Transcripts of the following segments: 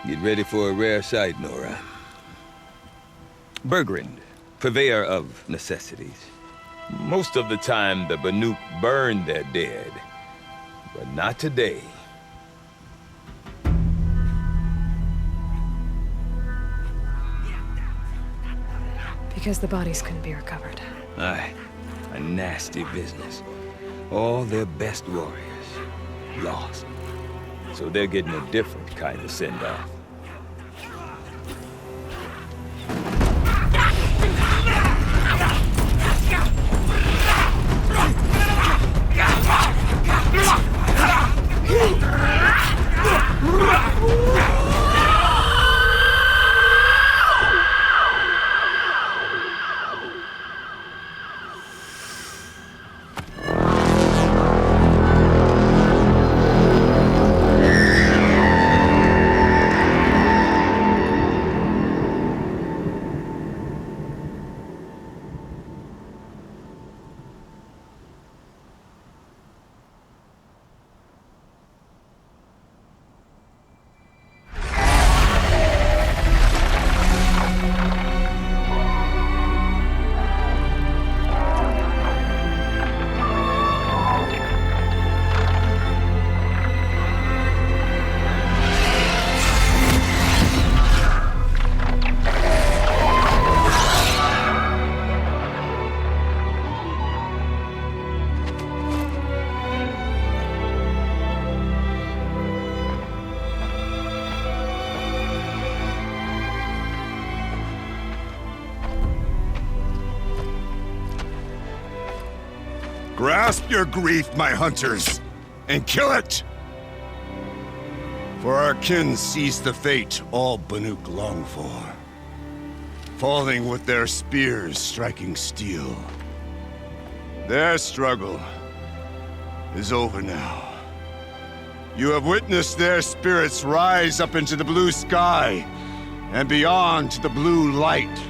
Get ready for a rare sight, Nora. Bergrand, purveyor of necessities. Most of the time, the Banuk burn their dead. But not today. Because the bodies couldn't be recovered. Aye, a nasty business. All their best warriors lost. So they're getting a different kind of send-off. Grasp your grief, my hunters, and kill it! For our kin sees the fate all Banuk long for. Falling with their spears striking steel. Their struggle is over now. You have witnessed their spirits rise up into the blue sky and beyond to the blue light.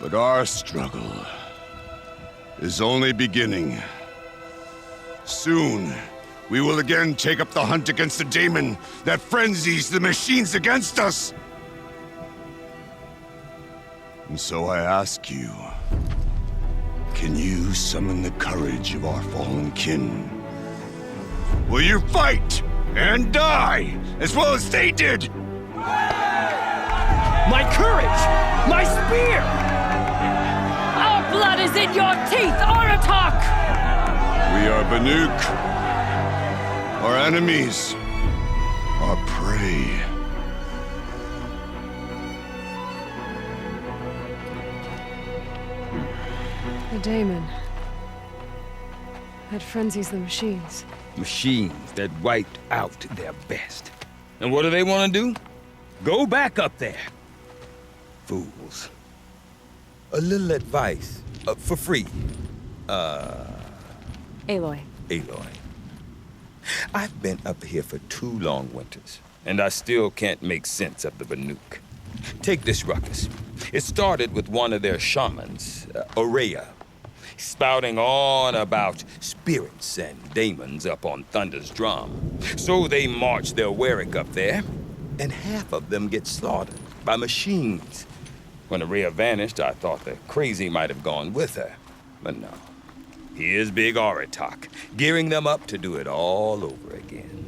But our struggle is only beginning. Soon, we will again take up the hunt against the daemon that frenzies the machines against us. And so I ask you, can you summon the courage of our fallen kin? Will you fight and die as well as they did? My courage! My spear! Our blood is in your teeth, Aratak! We are Banuk. Our enemies are prey. The daemon. That frenzies the machines. Machines that wiped out their best. And what do they want to do? Go back up there. Fools. A little advice, for free. Aloy. Aloy. I've been up here for 2 long winters, and I still can't make sense of the Banuk. Take this ruckus. It started with one of their shamans, Aurea, spouting on about spirits and daemons up on Thunder's drum. So they march their Warwick up there, and half of them get slaughtered by machines. When Aurea vanished, I thought the crazy might have gone with her, but no. Here's Big Aratak, gearing them up to do it all over again.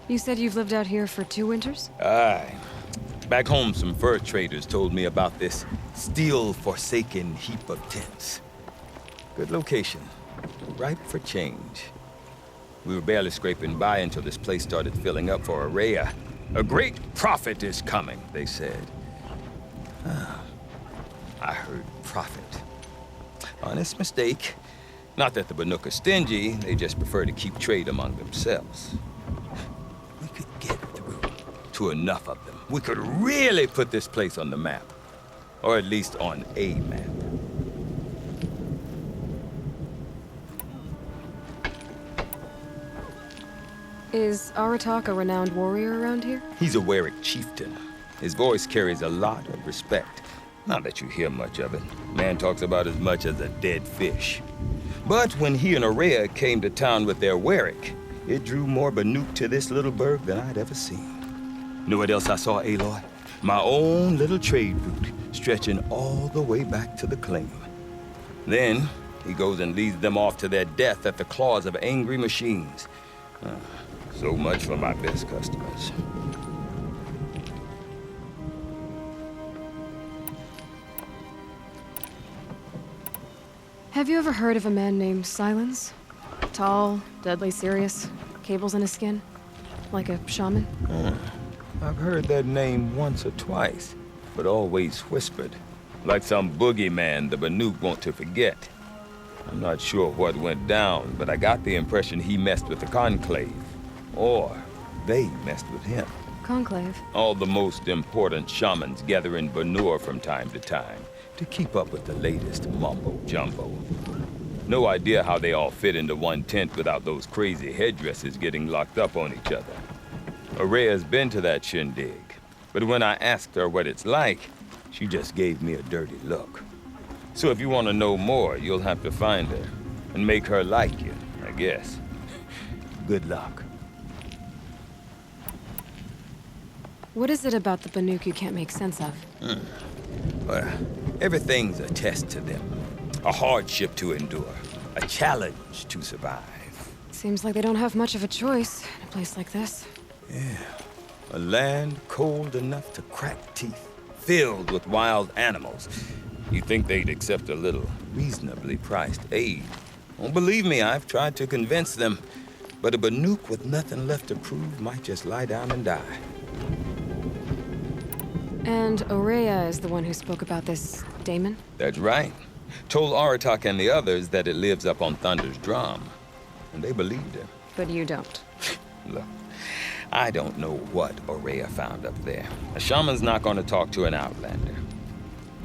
You said you've lived out here for 2 winters? Aye. Back home, some fur traders told me about this still-forsaken heap of tents. Good location. Ripe for change. We were barely scraping by until this place started filling up for Aurea. A great prophet is coming, they said. I heard prophet. Honest mistake. Not that the Banuk are stingy, they just prefer to keep trade among themselves. We could get through to enough of them. We could really put this place on the map. Or at least on a map. Is Aratak a renowned warrior around here? He's a Warwick chieftain. His voice carries a lot of respect. Not that you hear much of it. Man talks about as much as a dead fish. But when he and Aurea came to town with their Warwick, it drew more Banuk to this little burg than I'd ever seen. Know what else I saw, Aloy? My own little trade route, stretching all the way back to the claim. Then, he goes and leads them off to their death at the claws of angry machines. So much for my best customers. Have you ever heard of a man named Silence? Tall, deadly serious, cables in his skin? Like a shaman? I've heard that name once or twice, but always whispered. Like some boogeyman the Banuk want to forget. I'm not sure what went down, but I got the impression he messed with the Conclave. Or they messed with him. Conclave? All the most important shamans gather in Banur from time to time to keep up with the latest mumbo-jumbo. No idea how they all fit into one tent without those crazy headdresses getting locked up on each other. Aurea's been to that shindig, but when I asked her what it's like, she just gave me a dirty look. So if you want to know more, you'll have to find her and make her like you, I guess. Good luck. What is it about the Banuk you can't make sense of? Well, everything's a test to them. A hardship to endure. A challenge to survive. Seems like they don't have much of a choice in a place like this. Yeah. A land cold enough to crack teeth. Filled with wild animals. You'd think they'd accept a little reasonably priced aid. Don't believe me, I've tried to convince them. But a Banuk with nothing left to prove might just lie down and die. And Aurea is the one who spoke about this daemon? That's right. Told Aratak and the others that it lives up on Thunder's drum. And they believed her. But you don't. Look, I don't know what Aurea found up there. A shaman's not going to talk to an outlander.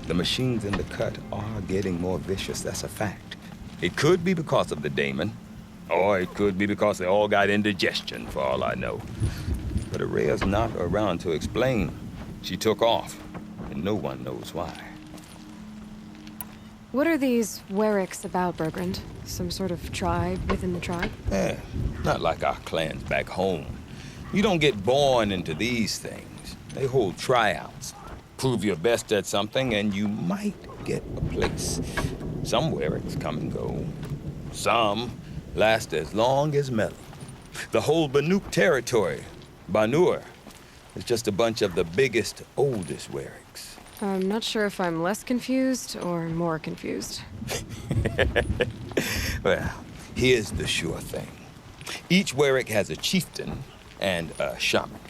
The machines in the cut are getting more vicious, that's a fact. It could be because of the daemon, or it could be because they all got indigestion, for all I know. But Aurea's not around to explain. She took off, and no one knows why. What are these Warwicks about, Bergrand? Some sort of tribe within the tribe? Not like our clans back home. You don't get born into these things. They hold tryouts. Prove your best at something, and you might get a place. Some Warwicks come and go. Some last as long as Melon. The whole Banuk territory, Banur, is just a bunch of the biggest, oldest Warwicks. I'm not sure if I'm less confused or more confused. Well, here's the sure thing. Each Warwick has a chieftain and a shaman.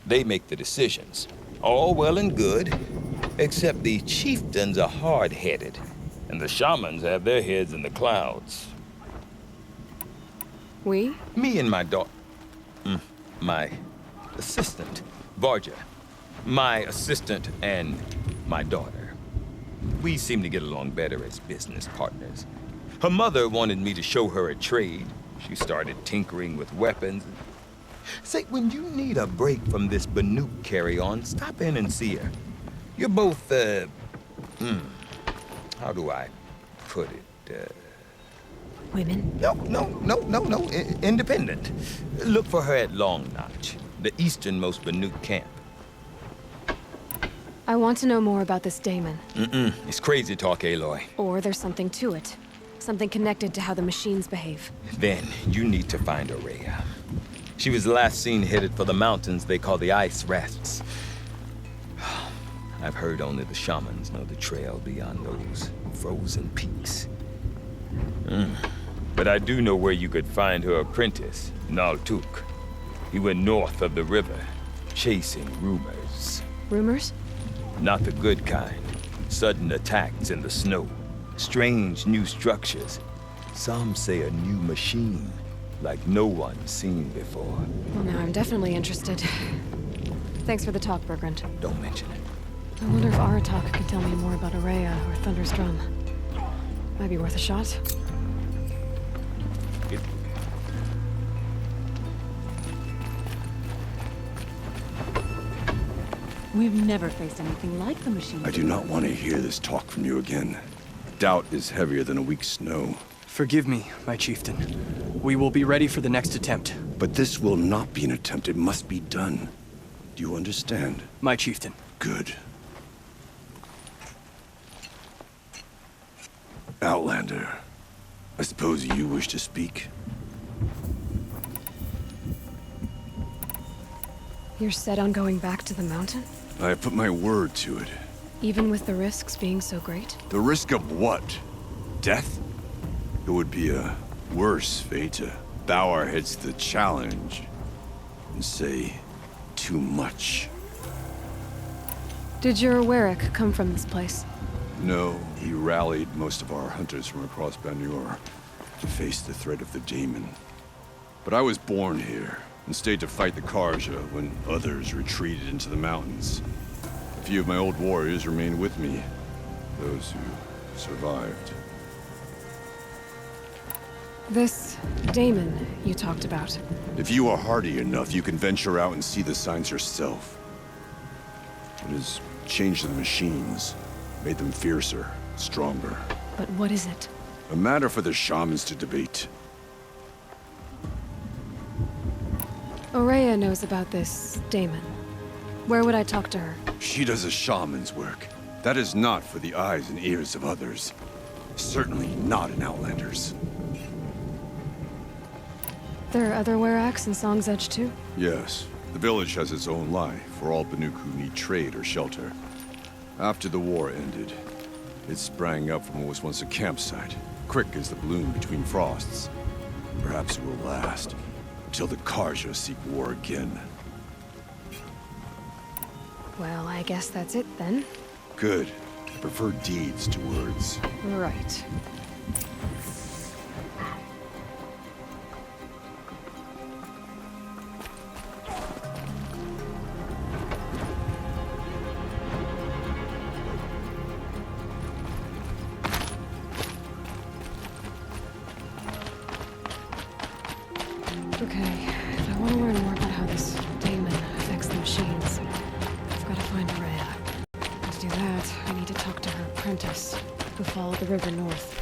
They make the decisions. All well and good, except the chieftains are hard-headed, and the shamans have their heads in the clouds. We? Me and my my assistant, Varja. My assistant and my daughter. We seem to get along better as business partners. Her mother wanted me to show her a trade. She started tinkering with weapons. Say, when you need a break from this Banuk carry-on, stop in and see her. You're both, how do I put it, Women? No, independent. Look for her at Long Notch, the easternmost Banuk camp. I want to know more about this daemon. It's crazy talk, Aloy. Or there's something to it. Something connected to how the machines behave. Then you need to find Aurea. She was last seen headed for the mountains they call the Ice Rafts. I've heard only the shamans know the trail beyond those frozen peaks. But I do know where you could find her apprentice, Naltuk. He went north of the river, chasing rumors. Rumors? Not the good kind. Sudden attacks in the snow. Strange new structures. Some say a new machine, like no one's seen before. Well, now I'm definitely interested. Thanks for the talk, Bergrand. Don't mention it. I wonder if Aratak could tell me more about Aurea or Thunder's Drum. Might be worth a shot. We've never faced anything like the machine. I do not want to hear this talk from you again. Doubt is heavier than a week's snow. Forgive me, my chieftain. We will be ready for the next attempt. But this will not be an attempt. It must be done. Do you understand? My chieftain. Good. Outlander, I suppose you wish to speak? You're set on going back to the mountain? I have put my word to it. Even with the risks being so great? The risk of what? Death? It would be a worse fate to bow our heads to the challenge and say too much. Did your Warwick come from this place? No, he rallied most of our hunters from across Banur to face the threat of the Daemon. But I was born here and stayed to fight the Karja when others retreated into the mountains. A few of my old warriors remained with me, those who survived. This Daemon you talked about. If you are hardy enough, you can venture out and see the signs yourself. It has changed the machines, made them fiercer, stronger. But what is it? A matter for the shamans to debate. Aurea knows about this Daemon. Where would I talk to her? She does a shaman's work. That is not for the eyes and ears of others. Certainly not an Outlander's. There are other Weraks in Song's Edge too? Yes. The village has its own life for all Banuk who need trade or shelter. After the war ended, it sprang up from what was once a campsite, quick as the bloom between frosts. Perhaps it will last, until the Karja seek war again. Well, I guess that's it then. Good. I prefer deeds to words. Right. Okay, if I want to learn more about how this Daemon affects the machines, I've got to find Aurea. To do that, I need to talk to her apprentice, who followed the river north.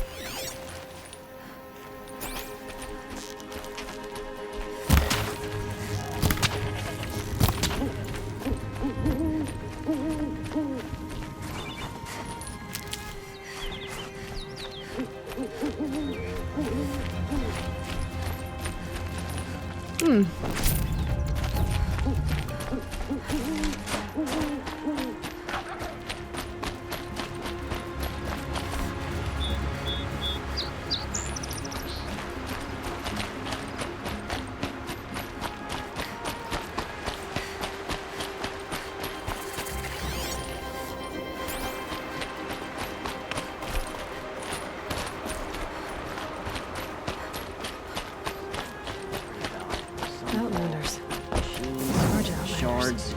Outlanders. Large outlanders. Shards.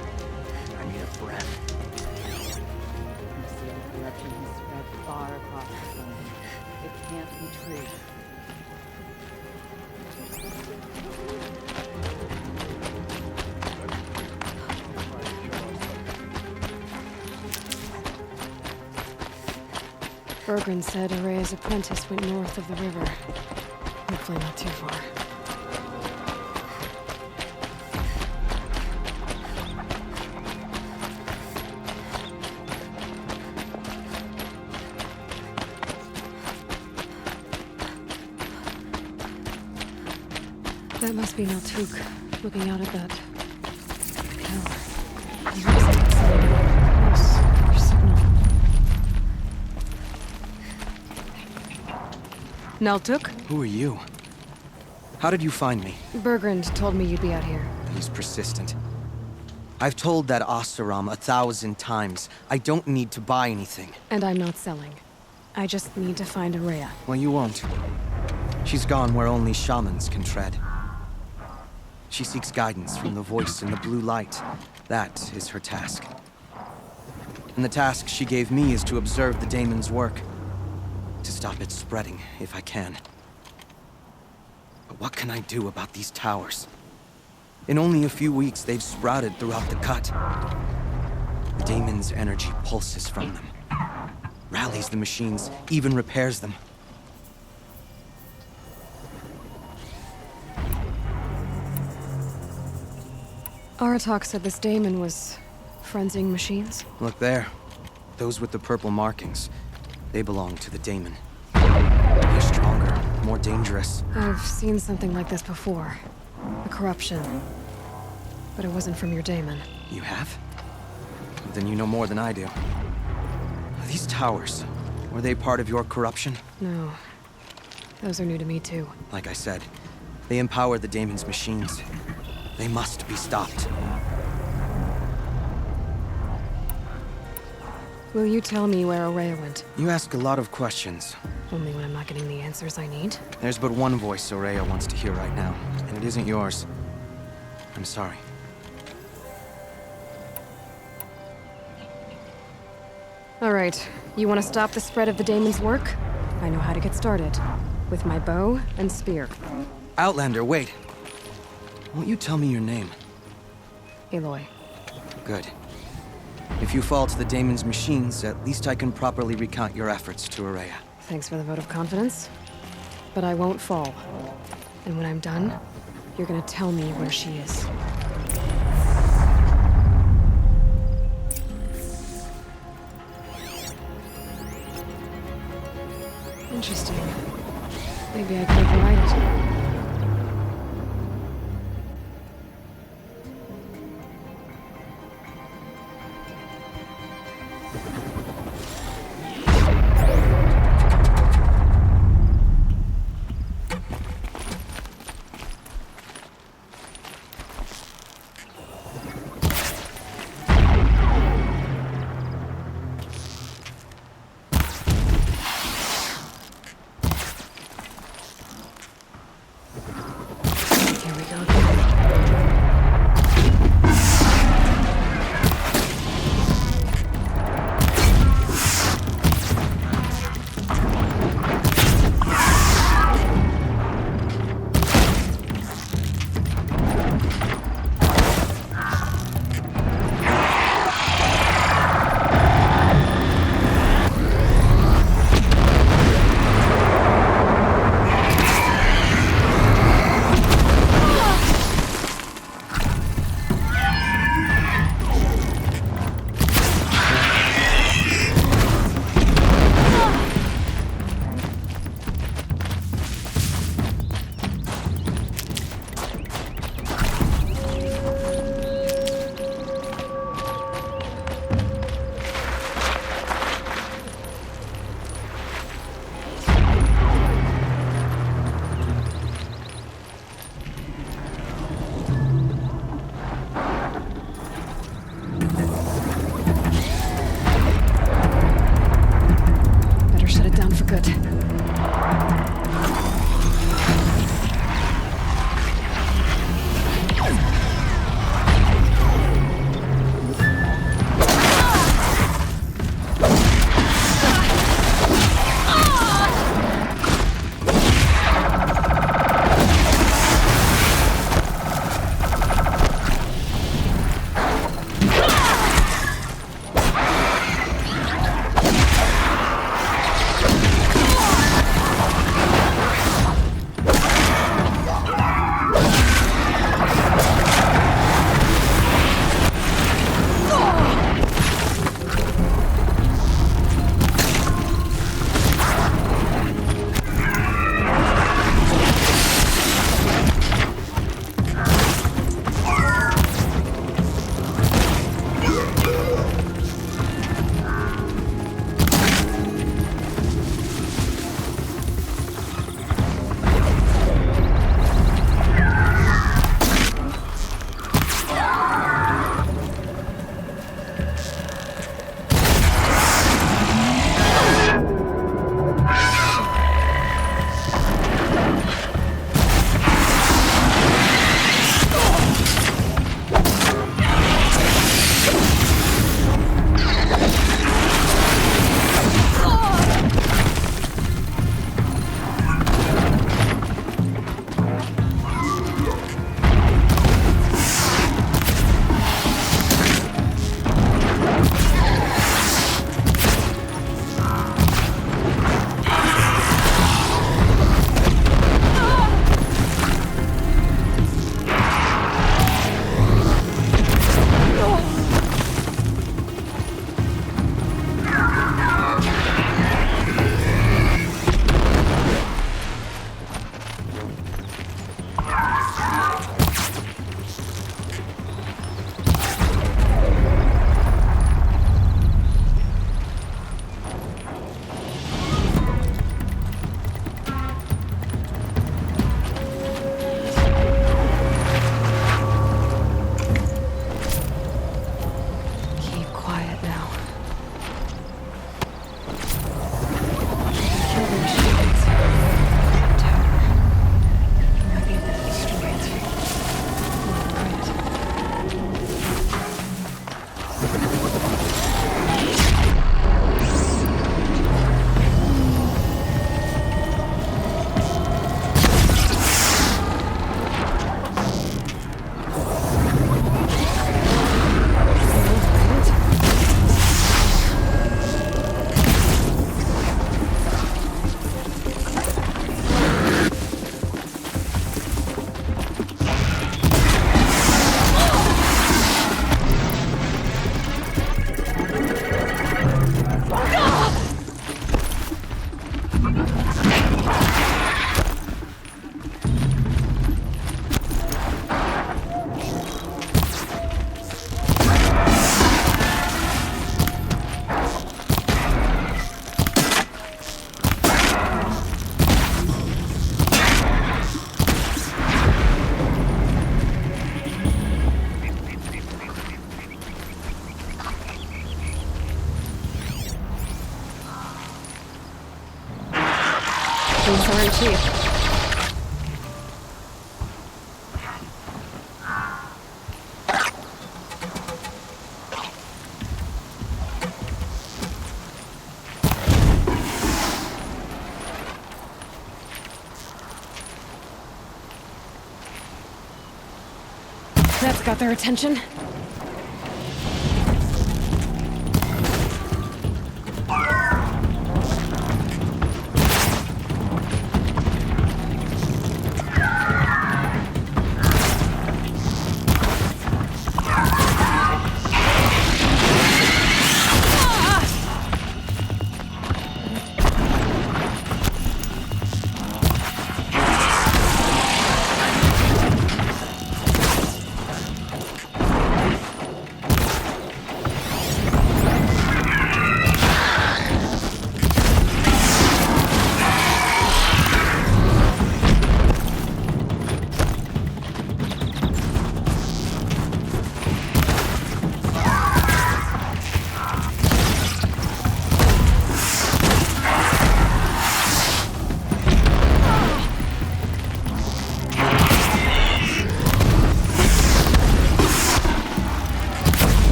I need a breath. Mystical corruption has spread far across the sun. It can't be true. Bergren said Aurea's apprentice went north of the river. Hopefully not too far. That must be Naltuk, looking out at that tower. Close. Our signal. Naltuk? Who are you? How did you find me? Bergrand told me you'd be out here. He's persistent. I've told that Oseram 1,000 times. I don't need to buy anything. And I'm not selling. I just need to find Aurea. Well, you won't. She's gone where only shamans can tread. She seeks guidance from the voice in the blue light. That is her task. And the task she gave me is to observe the Daemon's work. To stop it spreading, if I can. But what can I do about these towers? In only a few weeks, they've sprouted throughout the cut. The daemon's energy pulses from them, rallies the machines, even repairs them. Aratak said this daemon was frenzying machines. Look there. Those with the purple markings. They belong to the daemon. They're stronger, more dangerous. I've seen something like this before. A corruption. But it wasn't from your daemon. You have? Then you know more than I do. These towers, were they part of your corruption? No. Those are new to me too. Like I said, they empower the daemon's machines. They must be stopped. Will you tell me where Aurea went? You ask a lot of questions. Only when I'm not getting the answers I need. There's but one voice Aurea wants to hear right now, and it isn't yours. I'm sorry. All right. You want to stop the spread of the daemon's work? I know how to get started. With my bow and spear. Outlander, wait. Won't you tell me your name? Aloy. Good. If you fall to the daemon's machines, at least I can properly recount your efforts to Aurea. Thanks for the vote of confidence. But I won't fall. And when I'm done, you're gonna tell me where she is. Interesting. Maybe I could override it. things aren't cheap. That's got their attention.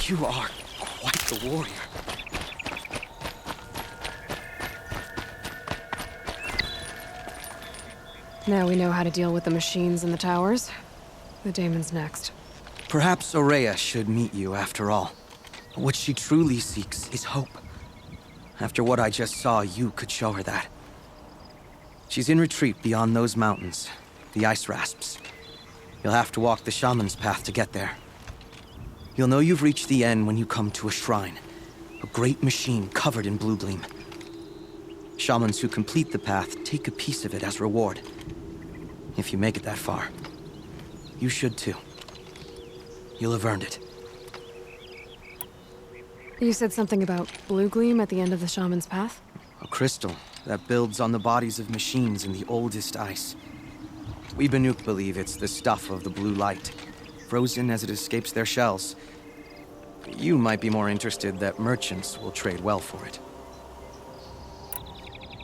You are quite the warrior. Now we know how to deal with the machines in the towers. The daemon's next. Perhaps Aurea should meet you after all. What she truly seeks is hope. After what I just saw, you could show her that. She's in retreat beyond those mountains, the ice rasps. You'll have to walk the Shaman's path to get there. You'll know you've reached the end when you come to a shrine. A great machine covered in blue gleam. Shamans who complete the path take a piece of it as reward. If you make it that far, you should too. You'll have earned it. You said something about blue gleam at the end of the Shaman's path? A crystal that builds on the bodies of machines in the oldest ice. We Banuk believe it's the stuff of the blue light, frozen as it escapes their shells. You might be more interested that merchants will trade well for it.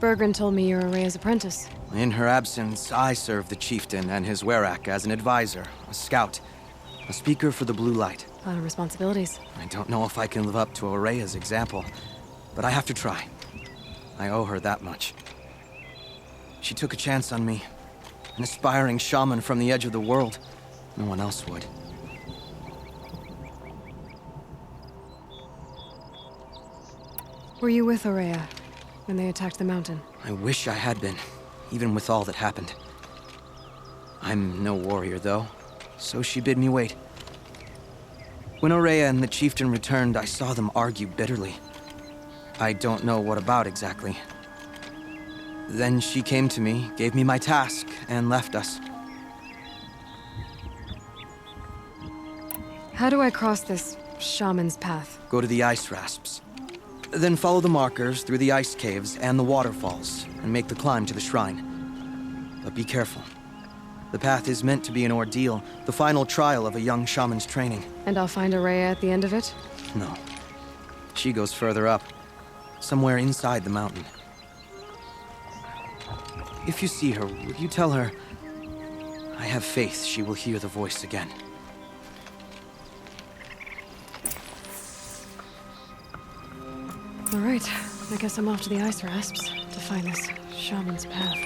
Bergren told me you're Aurea's apprentice. In her absence, I serve the chieftain and his werak as an advisor, a scout, a speaker for the blue light. A lot of responsibilities. I don't know if I can live up to Aurea's example, but I have to try. I owe her that much. She took a chance on me, an aspiring shaman from the edge of the world. No one else would. Were you with Aurea when they attacked the mountain? I wish I had been, even with all that happened. I'm no warrior, though, so she bid me wait. When Aurea and the chieftain returned, I saw them argue bitterly. I don't know what about exactly. Then she came to me, gave me my task, and left us. How do I cross this shaman's path? Go to the ice rasps. Then follow the markers through the ice caves and the waterfalls, and make the climb to the shrine. But be careful. The path is meant to be an ordeal, the final trial of a young shaman's training. And I'll find Aurea at the end of it? No. She goes further up, somewhere inside the mountain. If you see her, would you tell her, I have faith she will hear the voice again. All right, I guess I'm off to the ice rasps to find this shaman's path.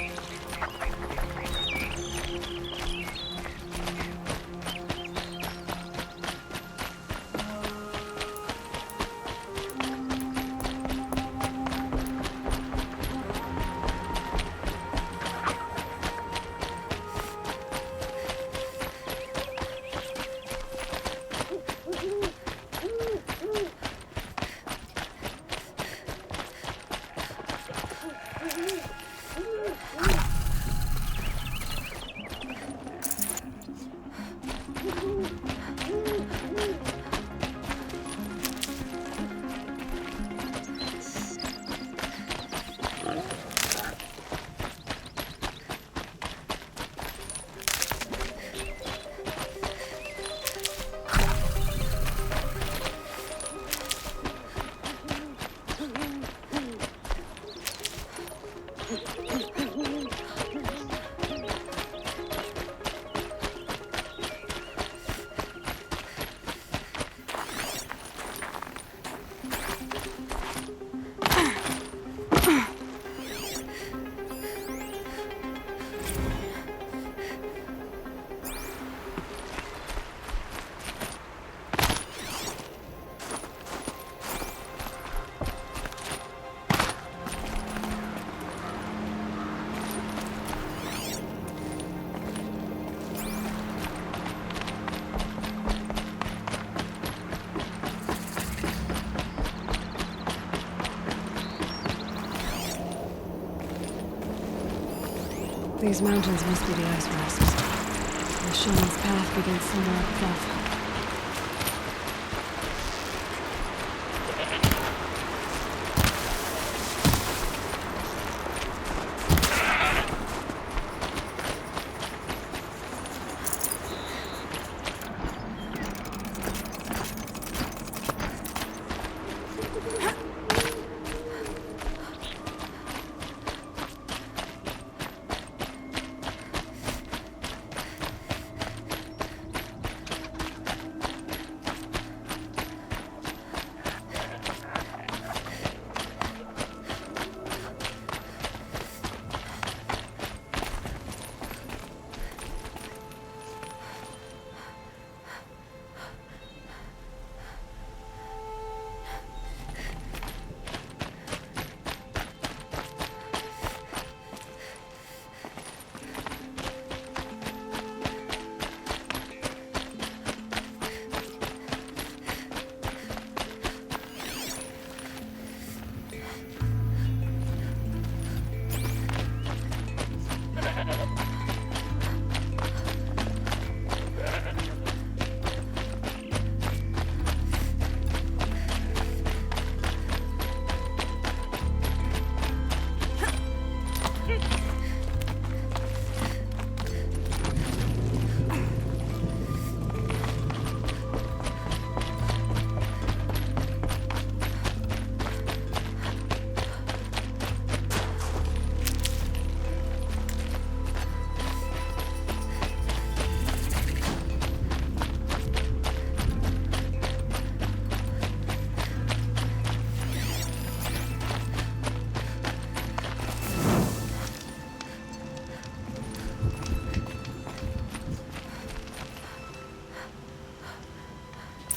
These mountains must be the ice rest. The Shaman's path begins somewhere up above.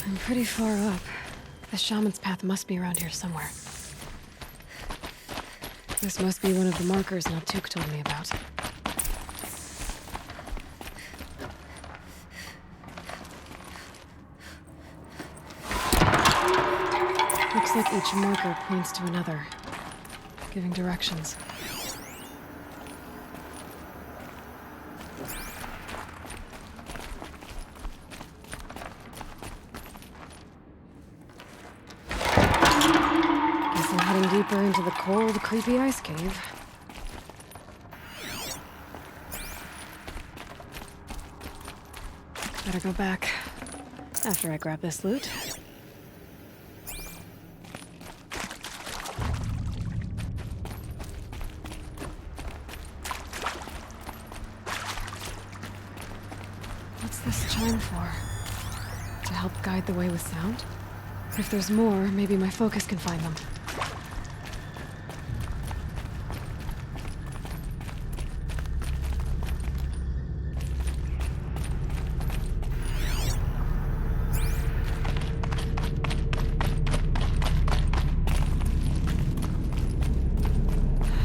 I'm pretty far up. The Shaman's path must be around here somewhere. This must be one of the markers Nabtuk told me about. Looks like each marker points to another, giving directions. Guess I'm heading deeper into the cold, creepy ice cave. Better go back after I grab this loot. What's this chime for? To help guide the way with sound? If there's more, maybe my focus can find them.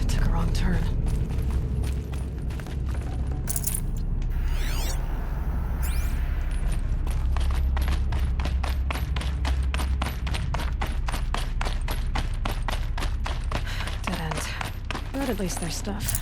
Took a wrong turn. Dead end. But at least there's stuff.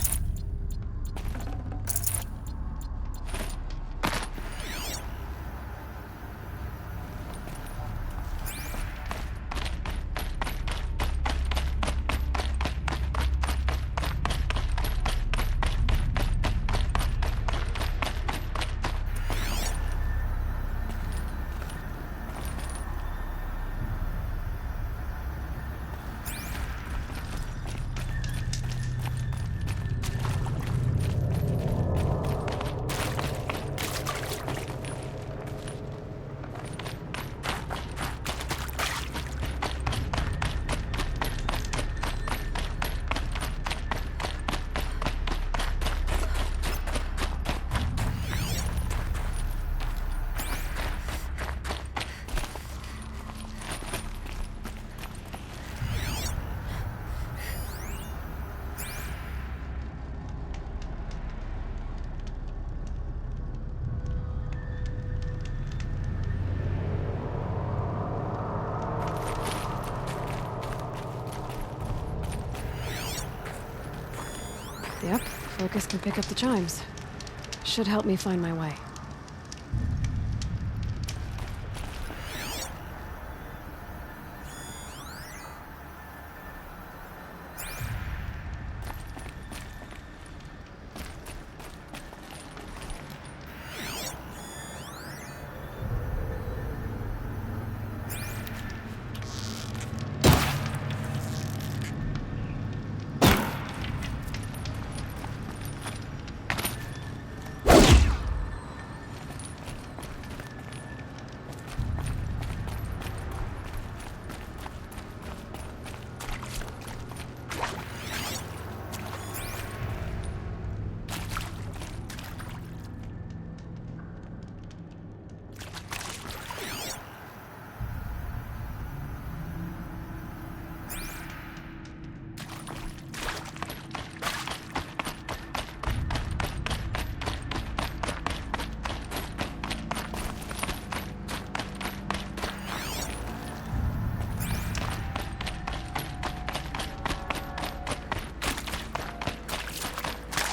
Yep, Focus can pick up the chimes. Should help me find my way.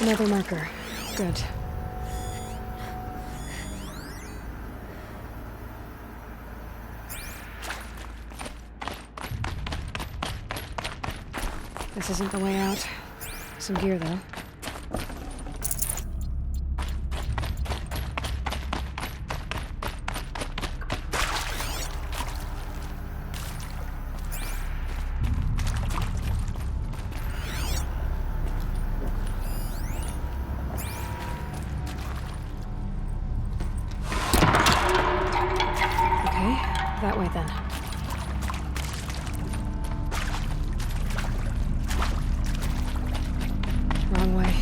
Another marker. Good. This isn't the way out. Some gear, though. That way, then. Wrong way.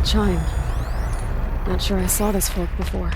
That chime. Not sure I saw this fork before.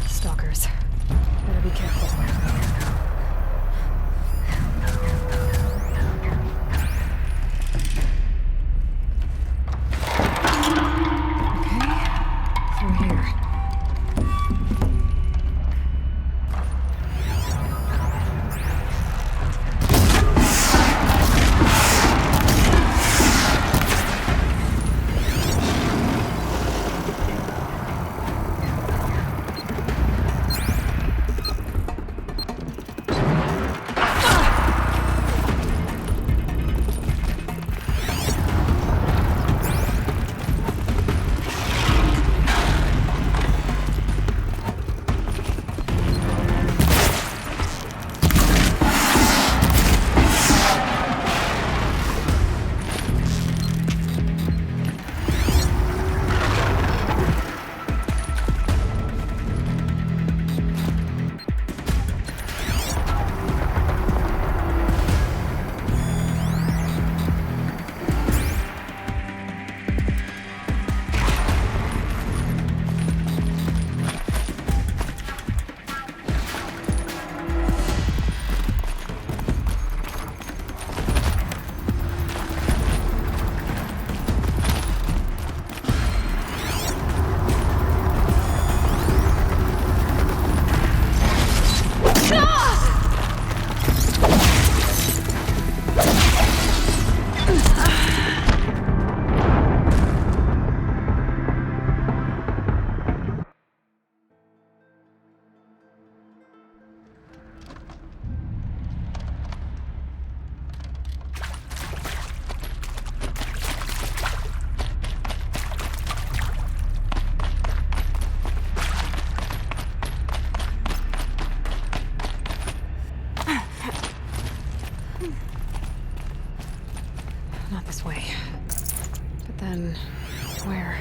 Stalkers. Better be careful. Okay, through here. Not this way. But then, where?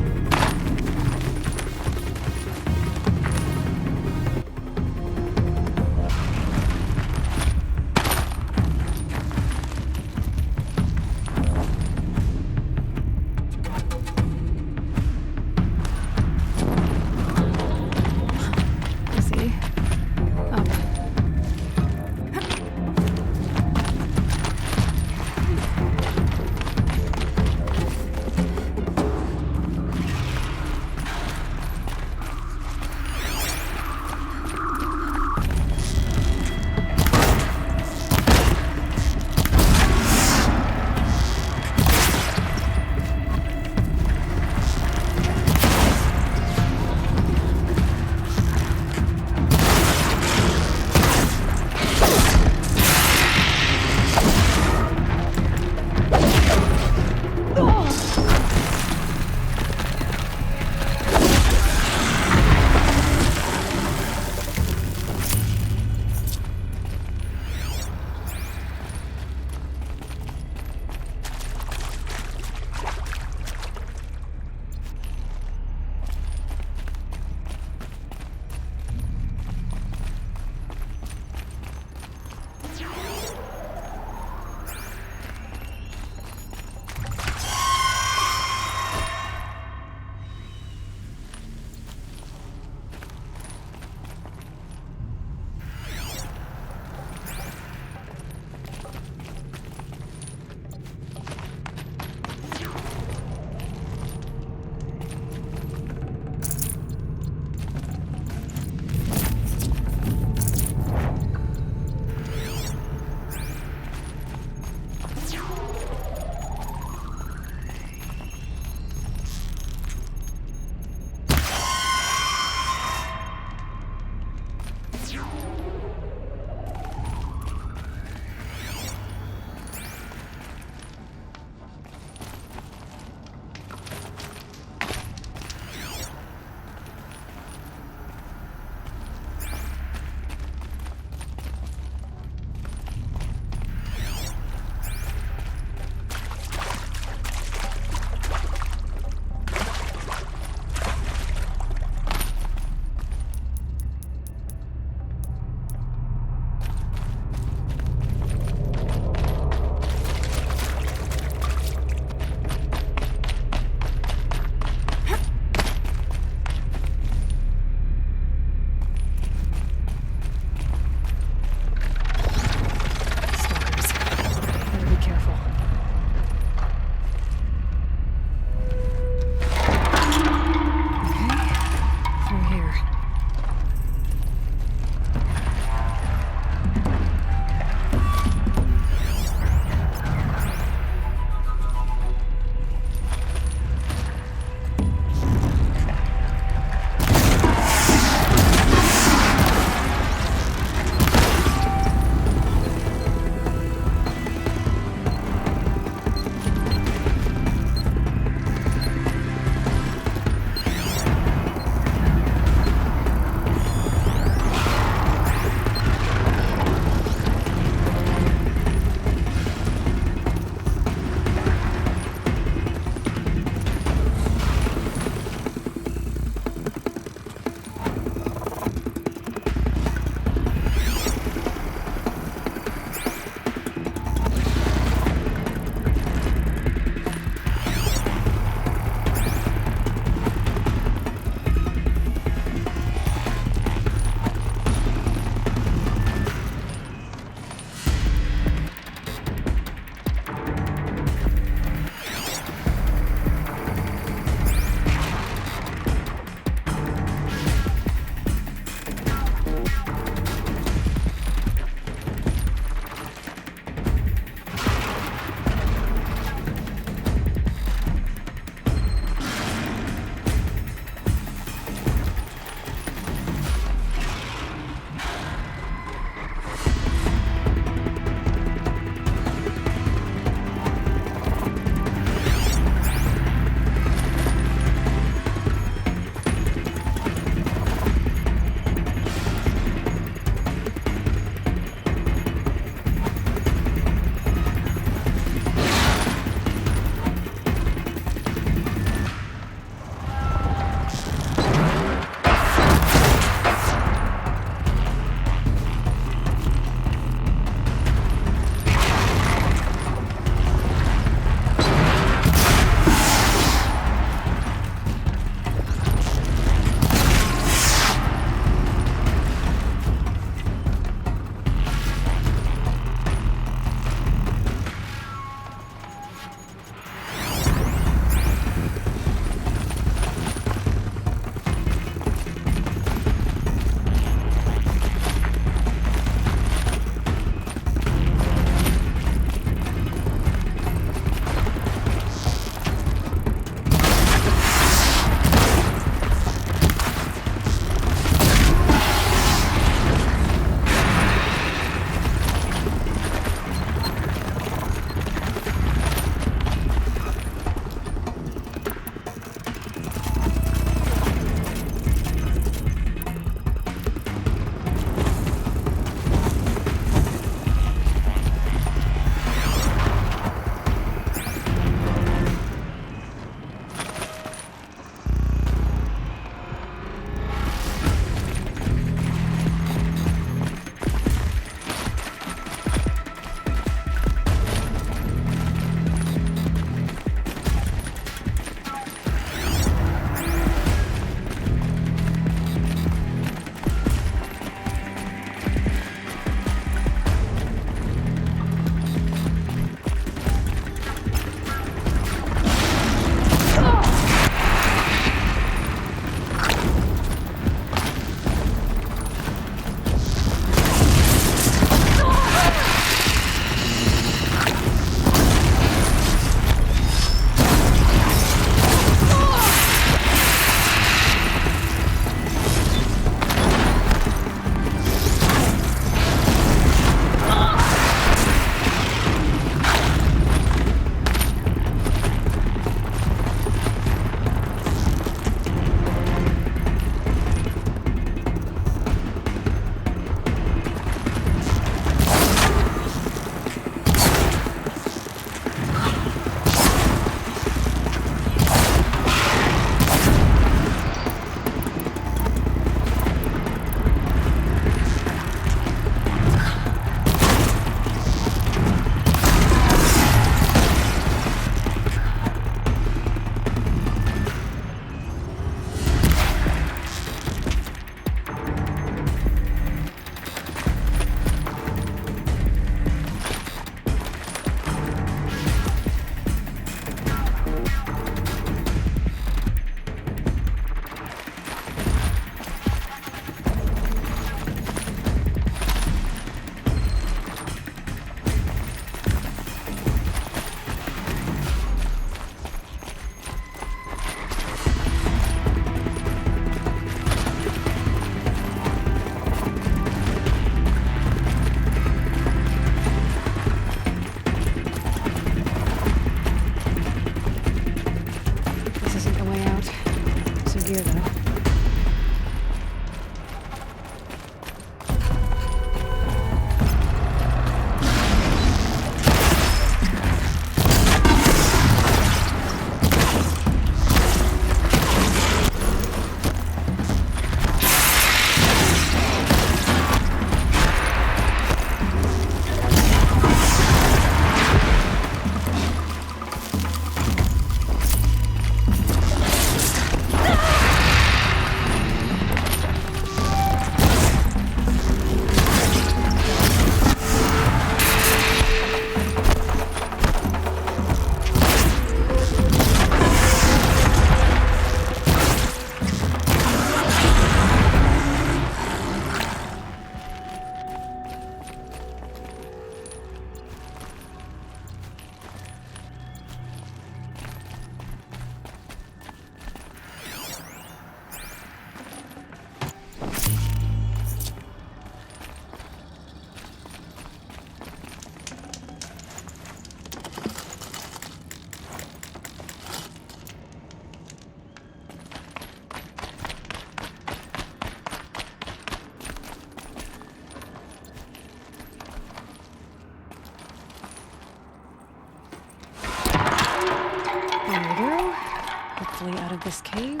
of this cave?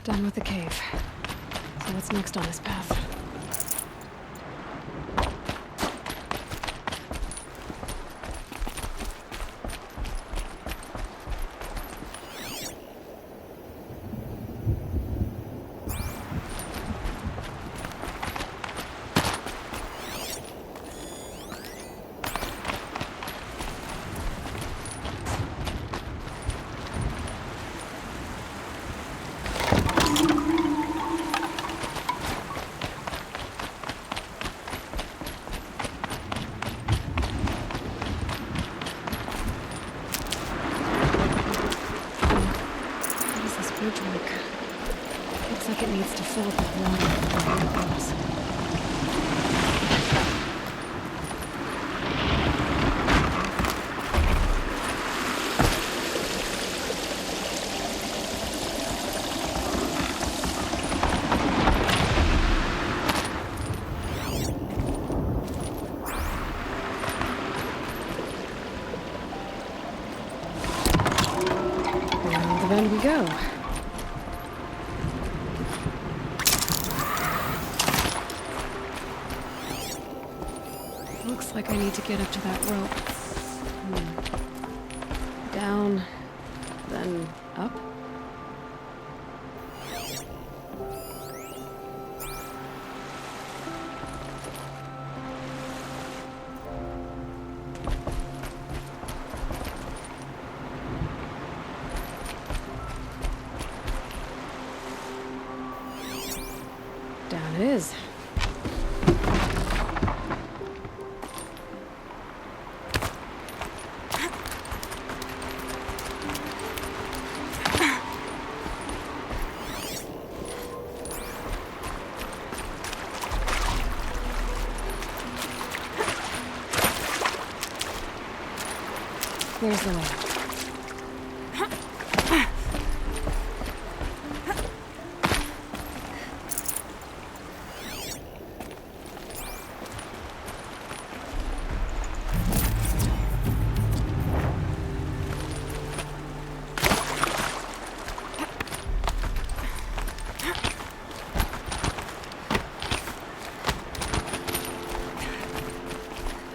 Done with the cave. So what's next on this path? Looks like it needs to fill up with water before it opens. Around the bend we go. Looks like I need to get up to that rope. Down, then up. Down it is. There's the way.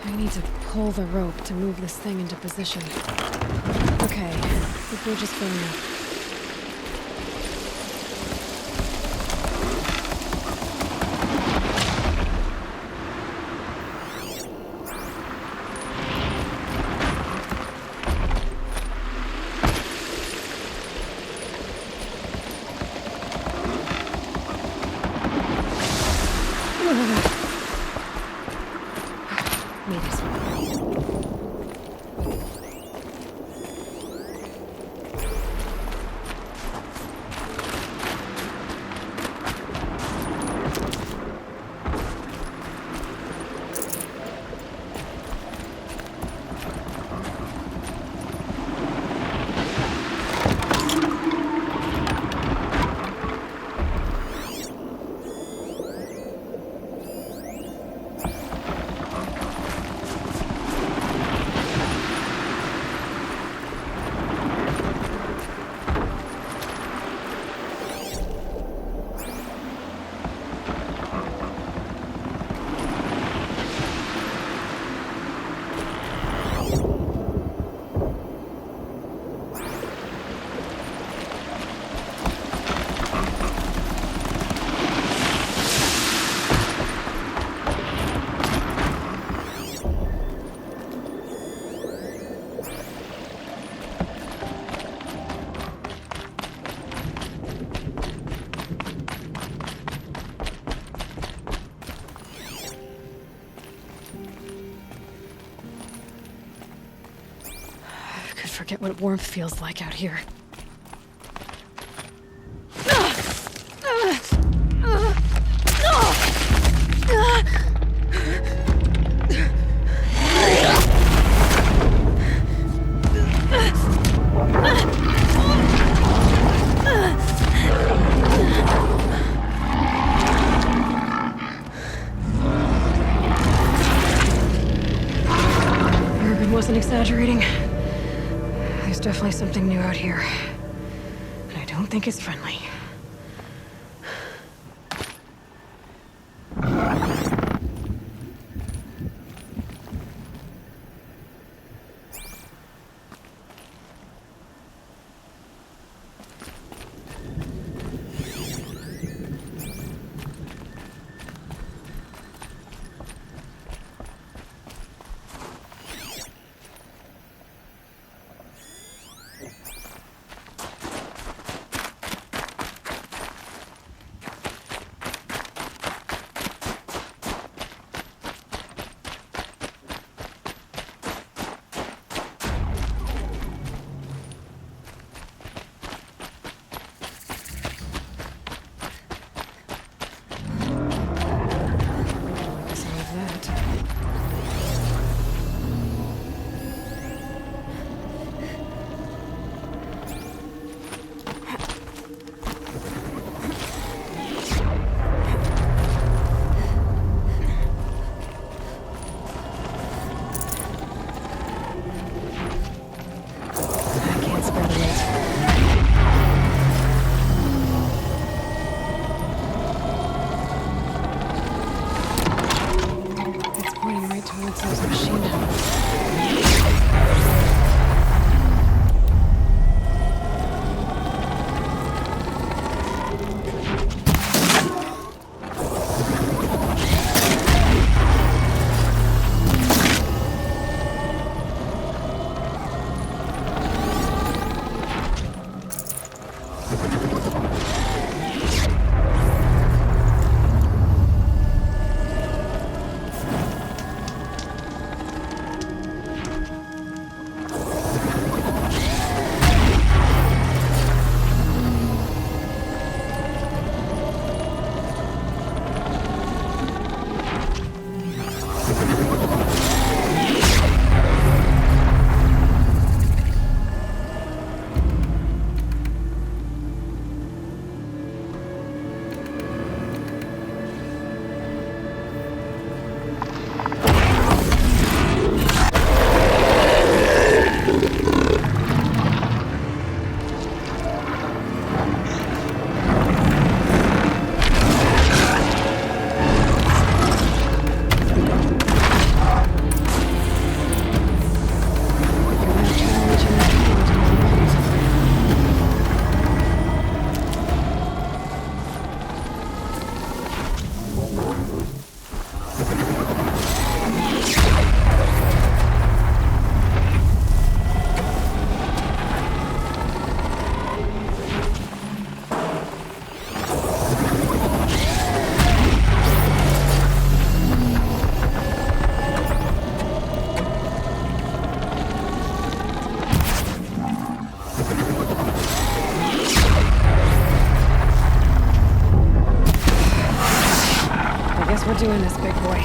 I need to pull the rope to move this thing into position. Okay, the bridge is filling up. Made it. forget what warmth feels like out here. Urban wasn't exaggerating. There's definitely something new out here. And I don't think it's friendly. Doing this, big boy.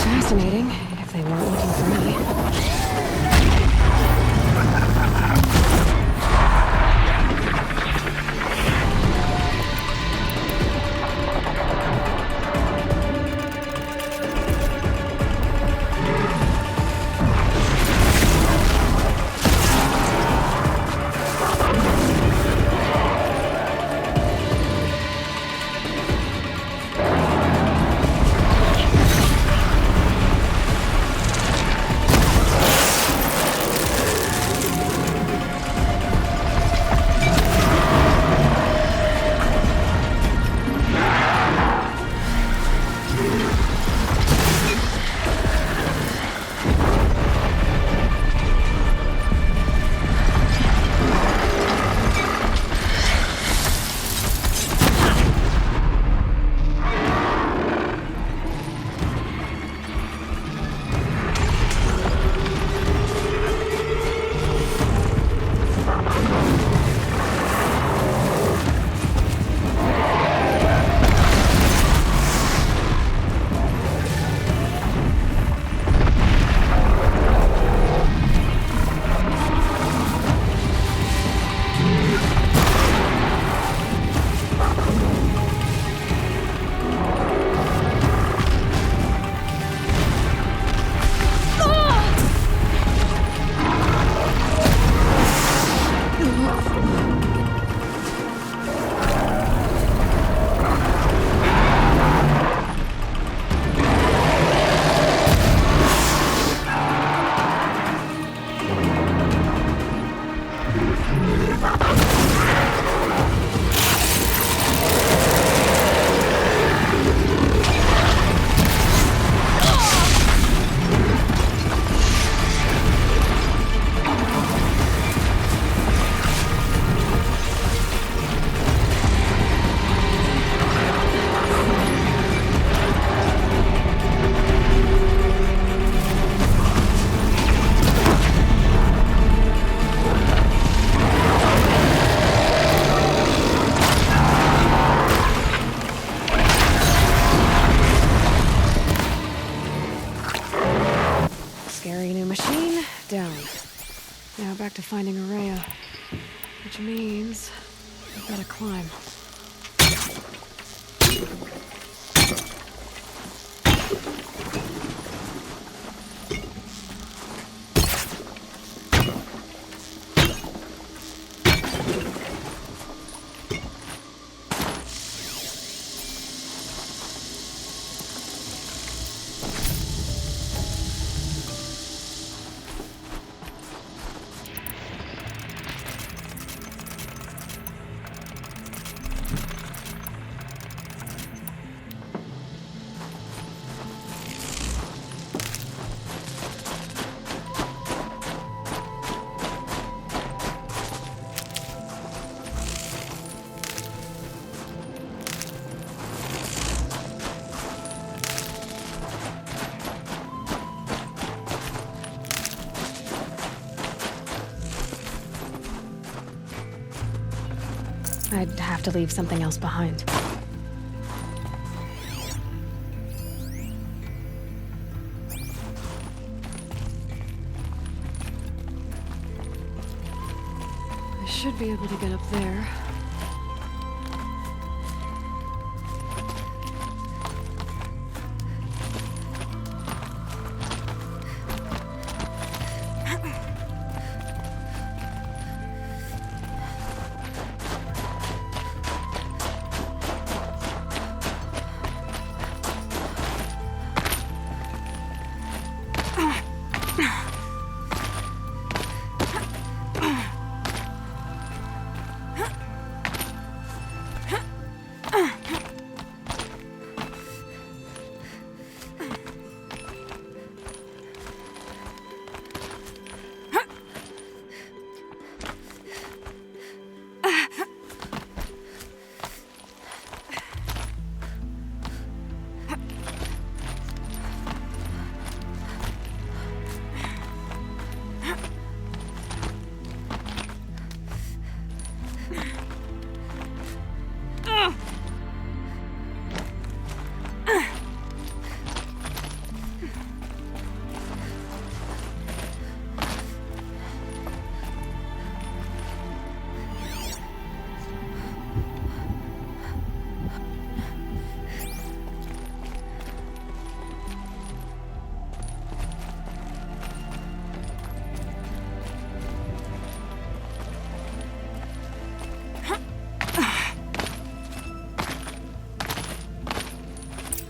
Fascinating, if they weren't looking for me. in, down. Now back to finding Araya. Which means I've got to climb. I'd have to leave something else behind. I should be able to get up there.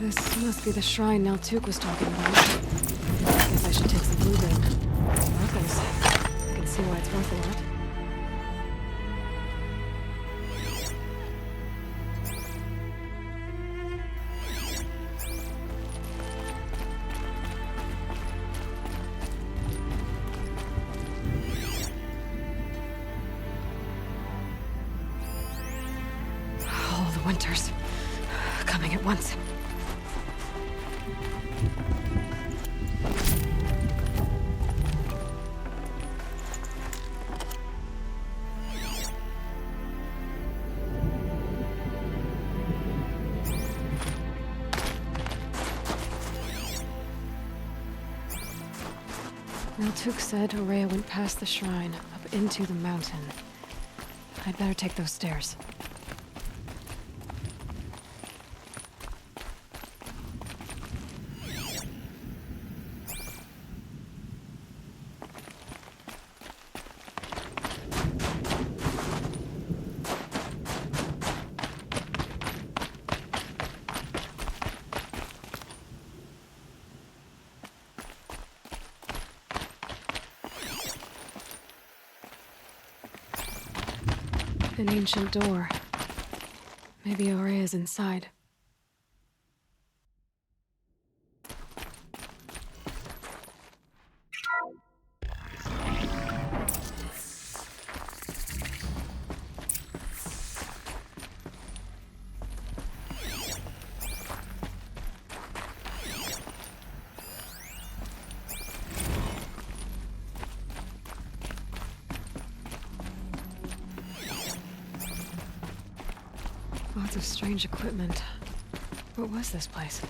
This must be the shrine Naltuk was talking about. Guess I should take some blue vein. Ruffles. I can see why it's worth a lot. All the winters coming at once. Naltuk said Araya went past the shrine, up into the mountain. I'd better take those stairs. An ancient door. Maybe Araya's inside. Lots of strange equipment. What was this place?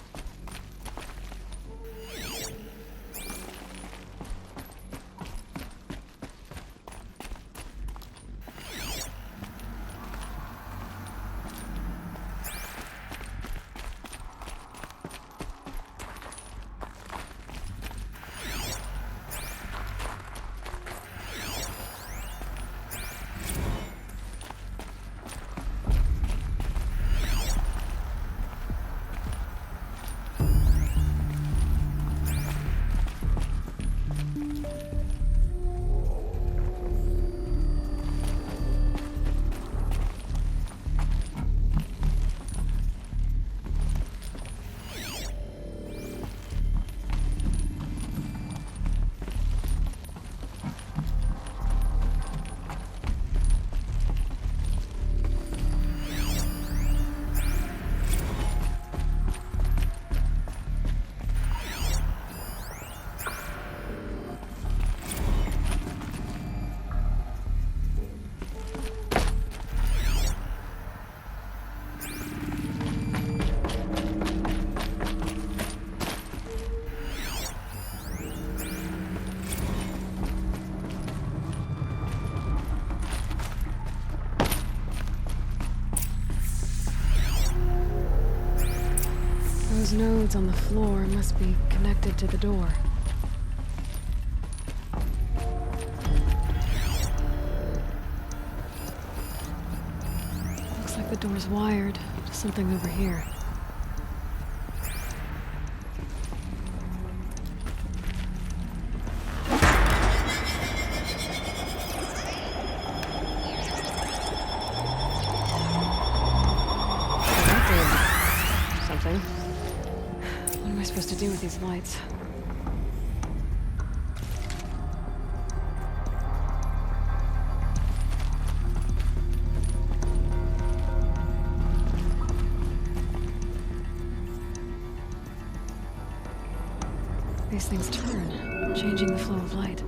Those nodes on the floor must be connected to the door. Looks like the door's wired to something over here. Something. What am I supposed to do with these lights? These things turn, changing the flow of light.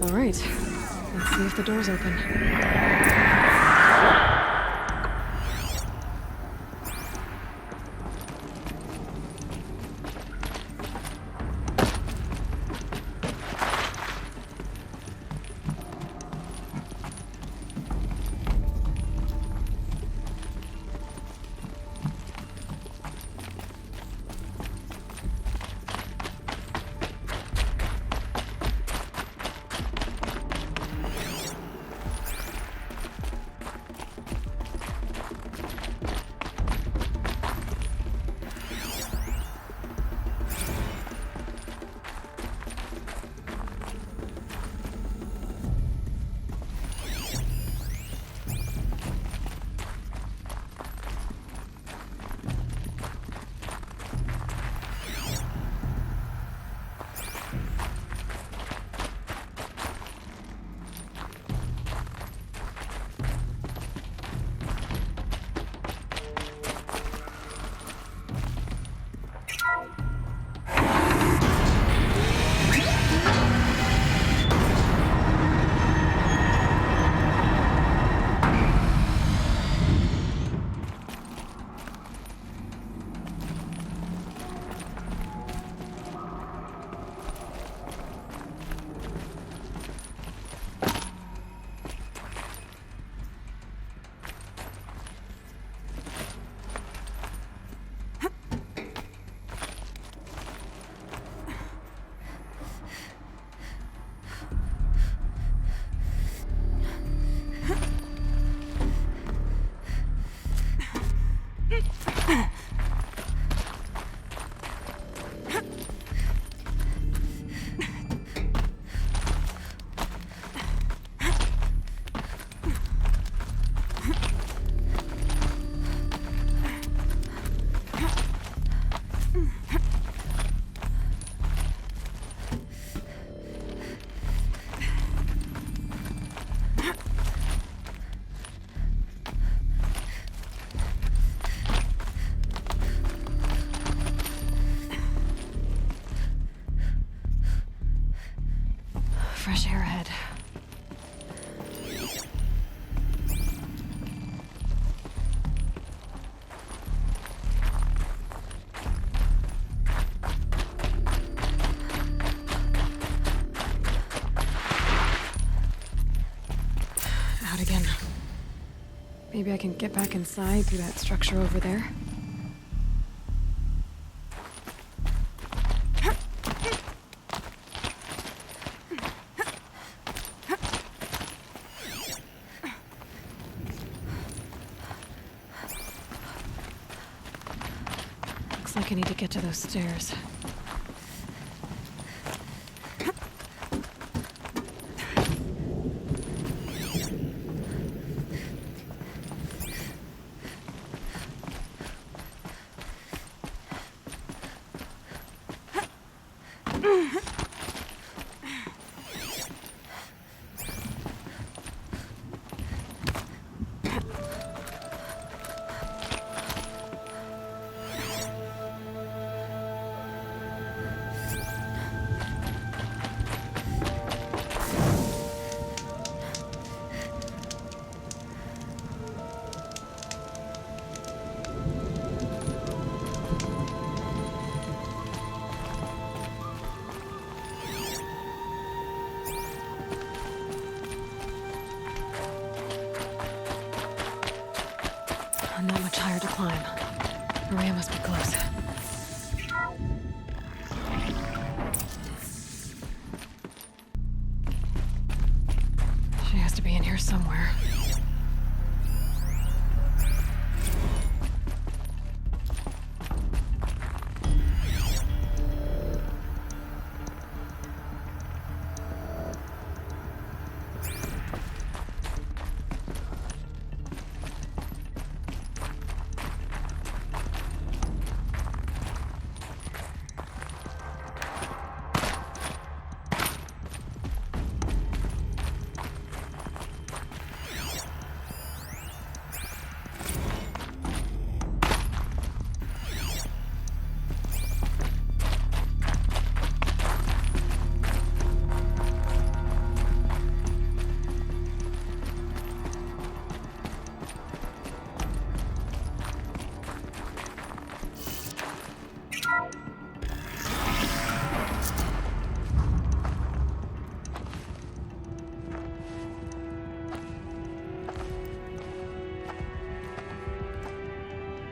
All right, let's see if the door's open. Fresh air ahead. Out again. Maybe I can get back inside through that structure over there. Looks like I need to get to those stairs. climb. Maria must be close. She has to be in here somewhere.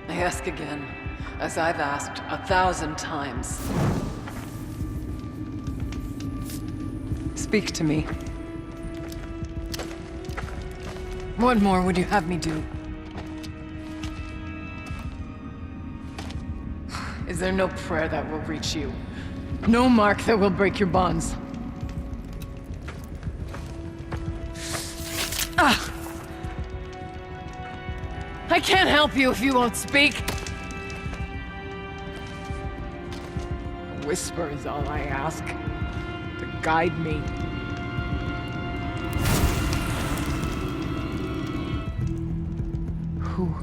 I ask again, as I've asked 1,000 times. Speak to me. What more would you have me do? Is there no prayer that will reach you? No mark that will break your bonds? Ah! I can't help you if you won't speak. A whisper is all I ask. To guide me. Who?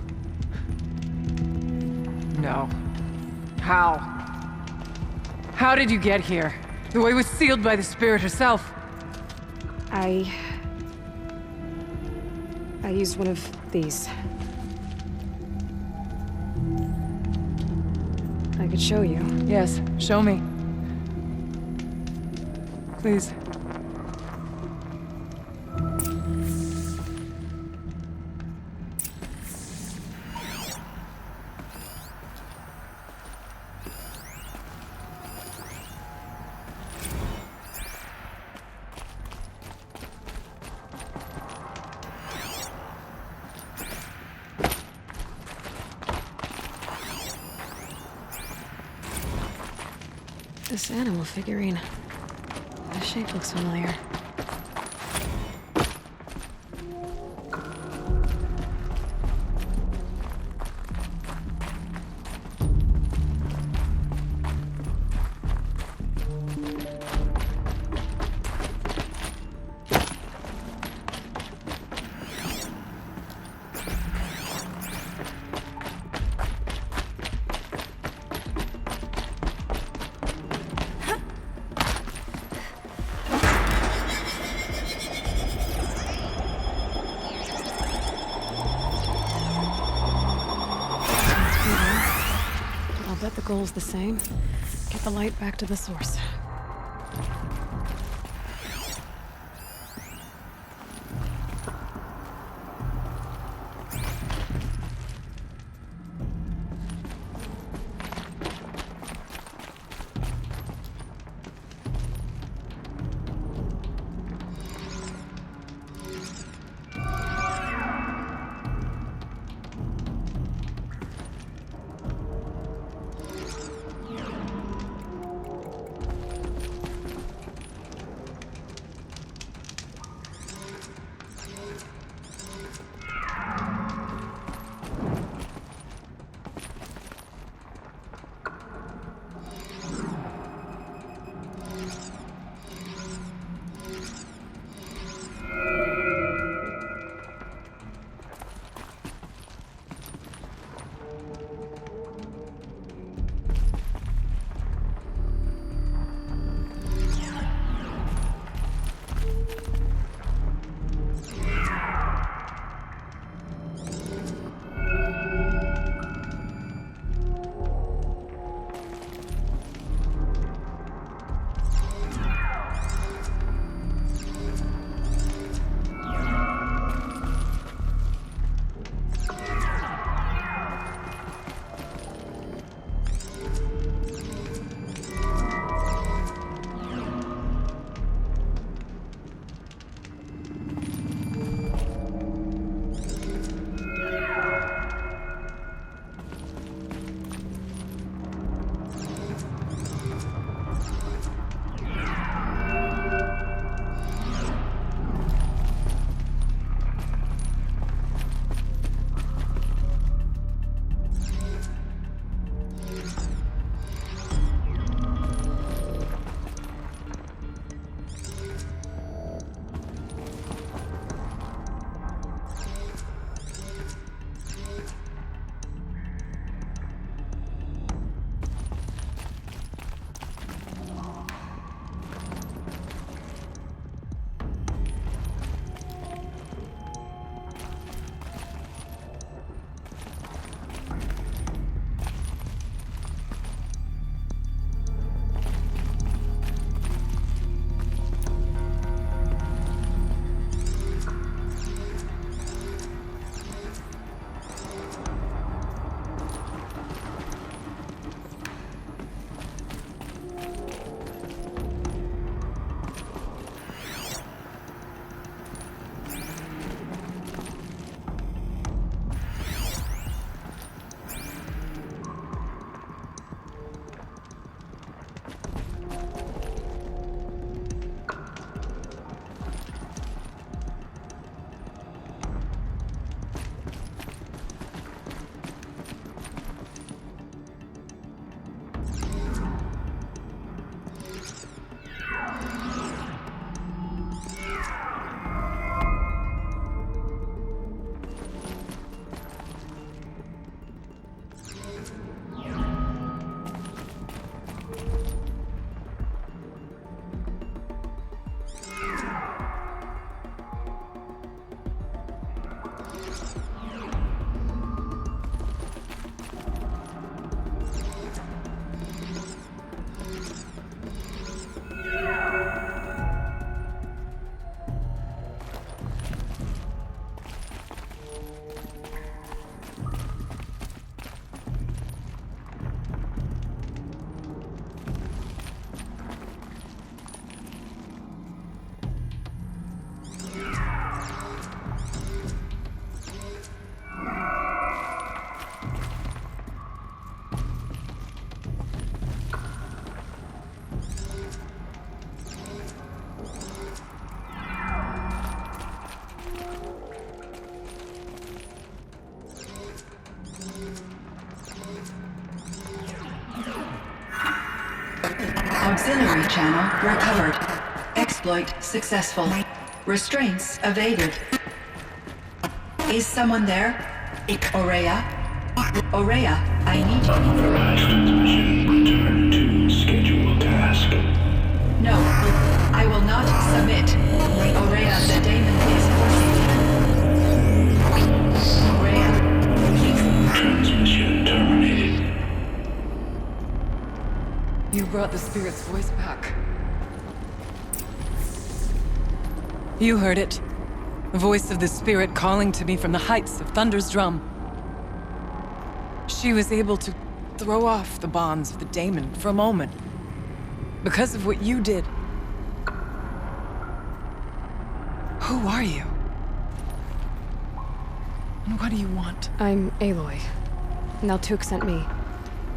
No. How? How did you get here? The way was sealed by the spirit herself. I used one of these. I could show you. Yes, show me. Please. This animal figurine. The shape looks familiar. I'll bet the goal's the same. Get the light back to the source. Auxiliary channel recovered. Exploit successful. Restraints evaded. Is someone there? Aurea? Aurea, I need you. Unauthorized transmission. Return to scheduled task. No, I will not submit. Aurea, the daemon is forcing me. Aurea. Transmission terminated. You brought the spirit's voice back. You heard it. The voice of the spirit calling to me from the heights of Thunder's drum. She was able to throw off the bonds of the daemon for a moment. Because of what you did. Who are you? And what do you want? I'm Aloy. Naltuk sent me.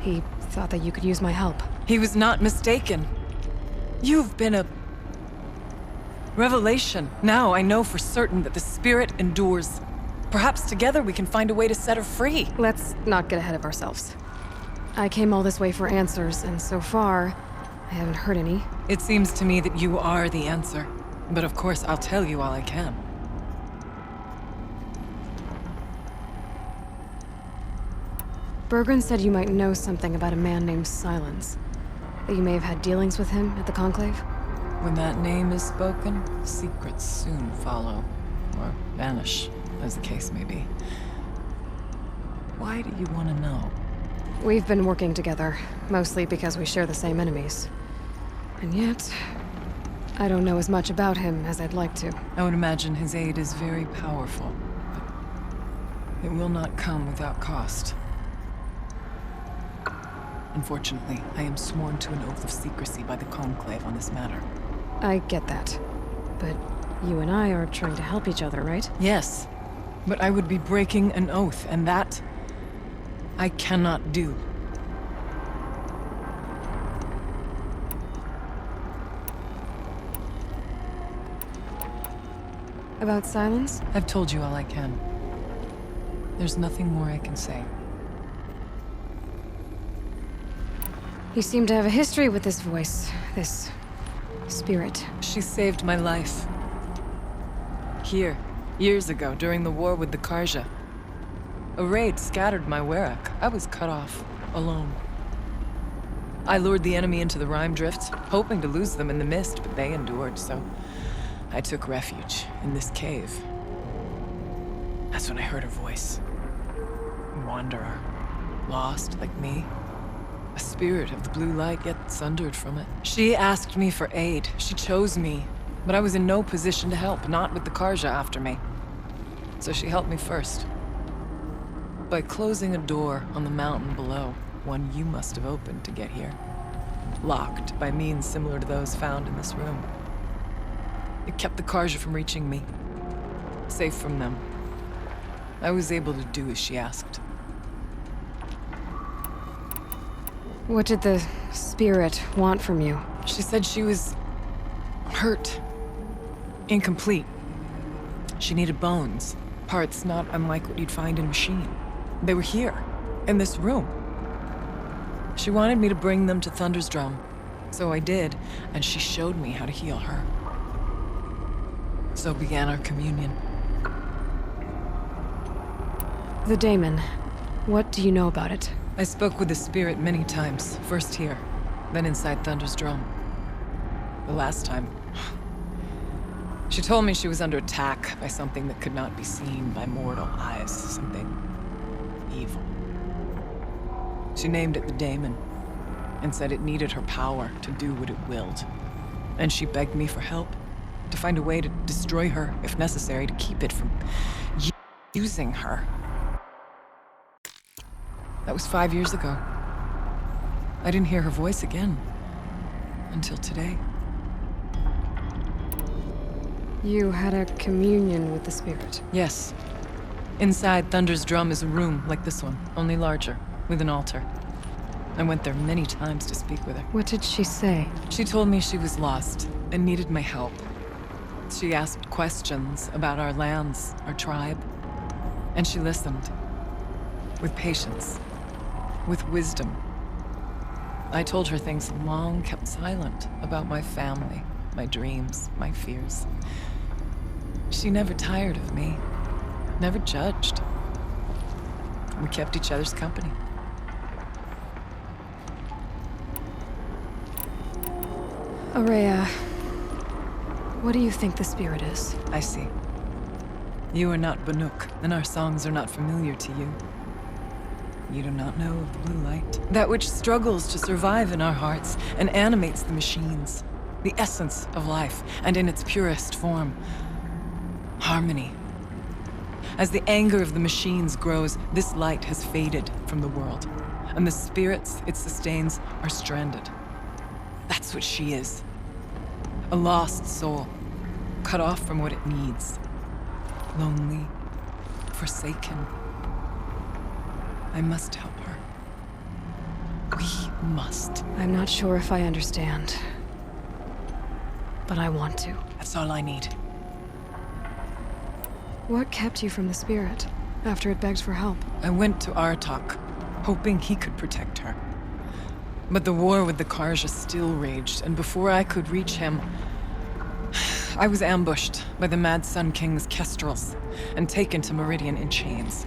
He thought that you could use my help. He was not mistaken. You've been a revelation. Now I know for certain that the spirit endures. Perhaps together we can find a way to set her free. Let's not get ahead of ourselves. I came all this way for answers, and so far, I haven't heard any. It seems to me that you are the answer. But of course, I'll tell you all I can. Bergren said you might know something about a man named Silence. That you may have had dealings with him at the Conclave? When that name is spoken, secrets soon follow. Or vanish, as the case may be. Why do you want to know? We've been working together, mostly because we share the same enemies. And yet, I don't know as much about him as I'd like to. I would imagine his aid is very powerful, but it will not come without cost. Unfortunately, I am sworn to an oath of secrecy by the Conclave on this matter. I get that. But you and I are trying to help each other, right? Yes, but I would be breaking an oath, and that I cannot do. About Silence? I've told you all I can. There's nothing more I can say. You seem to have a history with this voice, this spirit. She saved my life. Here, years ago, during the war with the Karja. A raid scattered my Werak. I was cut off, alone. I lured the enemy into the Rime Drift, hoping to lose them in the mist, but they endured, so I took refuge in this cave. That's when I heard her voice. A wanderer, lost like me. A spirit of the blue light, yet sundered from it. She asked me for aid. She chose me. But I was in no position to help, not with the Karja after me. So she helped me first. By closing a door on the mountain below, one you must have opened to get here. Locked by means similar to those found in this room. It kept the Karja from reaching me. Safe from them. I was able to do as she asked. What did the spirit want from you? She said she was hurt. Incomplete. She needed bones. Parts not unlike what you'd find in a machine. They were here, in this room. She wanted me to bring them to Thunder's drum. So I did, and she showed me how to heal her. So began our communion. The daemon. What do you know about it? I spoke with the spirit many times. First here, then inside Thunder's drum. The last time, she told me she was under attack by something that could not be seen by mortal eyes. Something evil. She named it the daemon, and said it needed her power to do what it willed. And she begged me for help, to find a way to destroy her, if necessary, to keep it from using her. That was 5 years ago. I didn't hear her voice again. Until today. You had a communion with the spirit? Yes. Inside Thunder's drum is a room like this one, only larger, with an altar. I went there many times to speak with her. What did she say? She told me she was lost and needed my help. She asked questions about our lands, our tribe. And she listened. With patience. With wisdom. I told her things long kept silent about my family, my dreams, my fears. She never tired of me, never judged. We kept each other's company. Aurea, what do you think the spirit is? I see. You are not Banuk, and our songs are not familiar to you. You do not know of the blue light. That which struggles to survive in our hearts and animates the machines. The essence of life, and in its purest form. Harmony. As the anger of the machines grows, this light has faded from the world, and the spirits it sustains are stranded. That's what she is. A lost soul, cut off from what it needs. Lonely, forsaken. I must help her. We must. I'm not sure if I understand, but I want to. That's all I need. What kept you from the spirit after it begged for help? I went to Aratak, hoping he could protect her. But the war with the Karja still raged, and before I could reach him, I was ambushed by the Mad Sun King's kestrels and taken to Meridian in chains.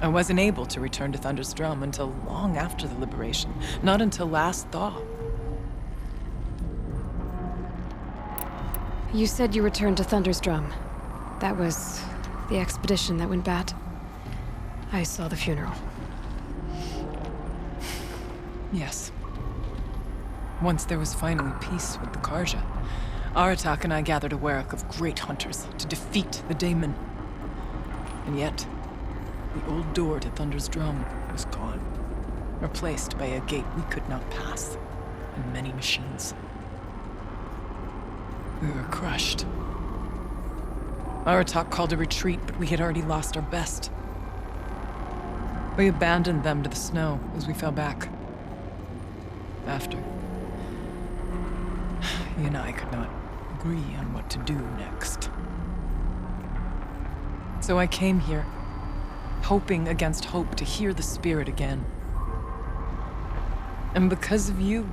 I wasn't able to return to Thunder's Drum until long after the liberation, not until last thaw. You said you returned to Thunder's Drum. That was the expedition that went bad. I saw the funeral. Yes. Once there was finally peace with the Karja, Aratak and I gathered a Werak of great hunters to defeat the Daemon. And yet, the old door to Thunder's Drum was gone, replaced by a gate we could not pass, and many machines. We were crushed. Aratak called a retreat, but we had already lost our best. We abandoned them to the snow as we fell back. After, you and I could not agree on what to do next. So I came here, hoping against hope to hear the spirit again. And because of you,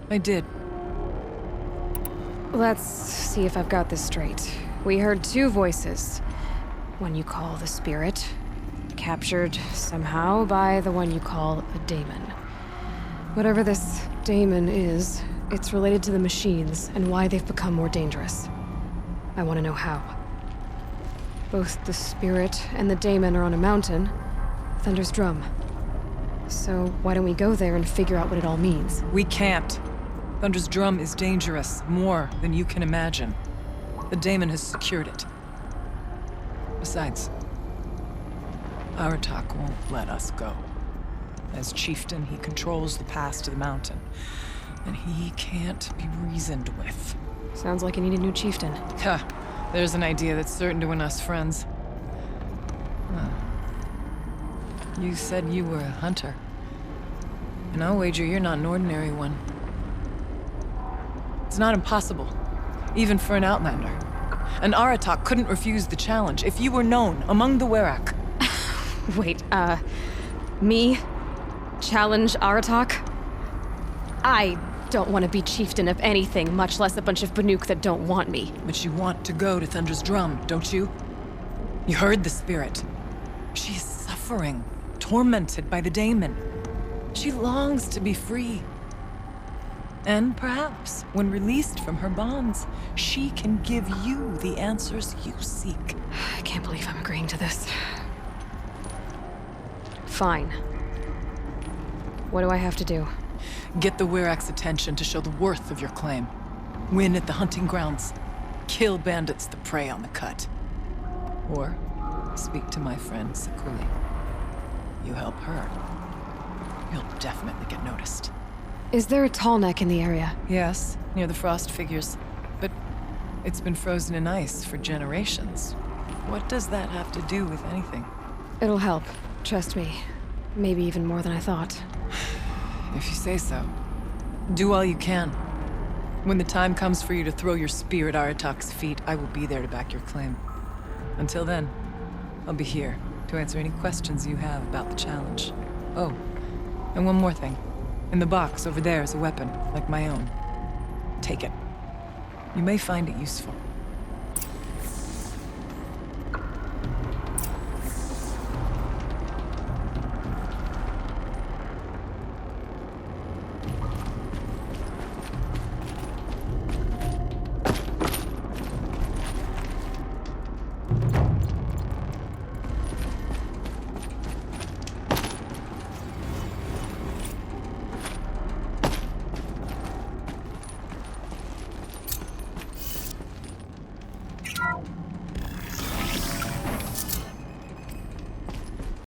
I did. Let's see if I've got this straight. We heard two voices. One you call the spirit, captured somehow by the one you call a daemon. Whatever this daemon is, it's related to the machines and why they've become more dangerous. I want to know how. Both the spirit and the daemon are on a mountain, Thunder's Drum. So why don't we go there and figure out what it all means? We can't. Thunder's Drum is dangerous, more than you can imagine. The daemon has secured it. Besides, Aratak won't let us go. As chieftain, he controls the pass to the mountain, and he can't be reasoned with. Sounds like you need a new chieftain. Ha! There's an idea that's certain to win us friends. Huh. You said you were a hunter. And I'll wager you're not an ordinary one. It's not impossible, even for an outlander. And Aratak couldn't refuse the challenge if you were known among the Werak. Wait, me? Challenge Aratak? I don't want to be chieftain of anything, much less a bunch of Banuk that don't want me. But you want to go to Thunder's Drum, don't you? You heard the spirit. She is suffering, tormented by the daemon. She longs to be free. And perhaps, when released from her bonds, she can give you the answers you seek. I can't believe I'm agreeing to this. Fine. What do I have to do? Get the Werak's attention to show the worth of your claim. Win at the hunting grounds. Kill bandits that prey on the cut. Or speak to my friend Sakuli. You help her, you'll definitely get noticed. Is there a tall neck in the area? Yes, near the frost figures. But it's been frozen in ice for generations. What does that have to do with anything? It'll help. Trust me. Maybe even more than I thought. If you say so. Do all you can. When the time comes for you to throw your spear at Aratak's feet, I will be there to back your claim. Until then, I'll be here to answer any questions you have about the challenge. Oh, and one more thing. In the box over there is a weapon, like my own. Take it. You may find it useful.